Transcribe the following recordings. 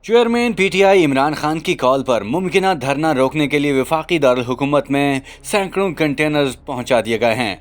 Chairman P T I Imran Khan کی کال پر ممکنہ دھرنا روکنے کے لیے وفاقی دارالحکومت میں سینکڑوں کنٹینرز پہنچا دیے گئے ہیں۔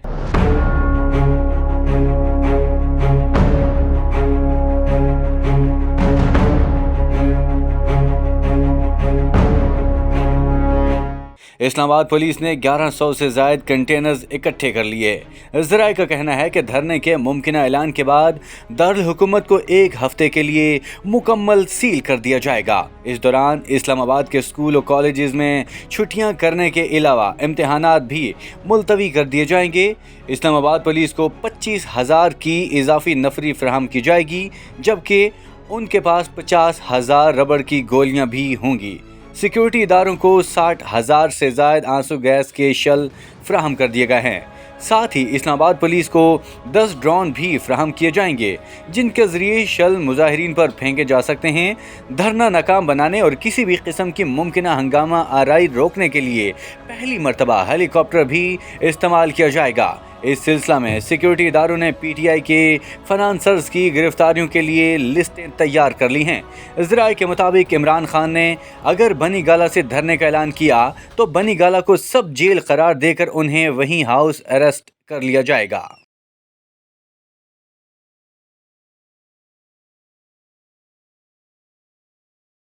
اسلام آباد پولیس نے 1100 سے زائد کنٹینرز اکٹھے کر لیے۔ ذرائع کا کہنا ہے کہ دھرنے کے ممکنہ اعلان کے بعد دارالحکومت کو ایک ہفتے کے لیے مکمل سیل کر دیا جائے گا۔ اس دوران اسلام آباد کے اسکول و کالجز میں چھٹیاں کرنے کے علاوہ امتحانات بھی ملتوی کر دیے جائیں گے۔ اسلام آباد پولیس کو 25,000 کی اضافی نفری فراہم کی جائے گی، جبکہ ان کے پاس 50,000 ربڑ کی گولیاں بھی ہوں گی۔ سیکیورٹی اداروں کو 60,000 سے زائد آنسو گیس کے شل فراہم کر دیے گئے ہیں۔ ساتھ ہی اسلام آباد پولیس کو 10 ڈرون بھی فراہم کیے جائیں گے، جن کے ذریعے شل مظاہرین پر پھینکے جا سکتے ہیں۔ دھرنا ناکام بنانے اور کسی بھی قسم کی ممکنہ ہنگامہ آرائی روکنے کے لیے پہلی مرتبہ ہیلی کاپٹر بھی استعمال کیا جائے گا۔ اس سلسلہ میں سیکیورٹی اداروں نے پی ٹی آئی کے فنانسرز کی گرفتاریوں کے لیے لسٹیں تیار کر لی ہیں۔ ذرائع کے مطابق عمران خان نے اگر بنی گالہ سے دھرنے کا اعلان کیا تو بنی گالہ کو سب جیل قرار دے کر انہیں وہیں ہاؤس اریسٹ کر لیا جائے گا۔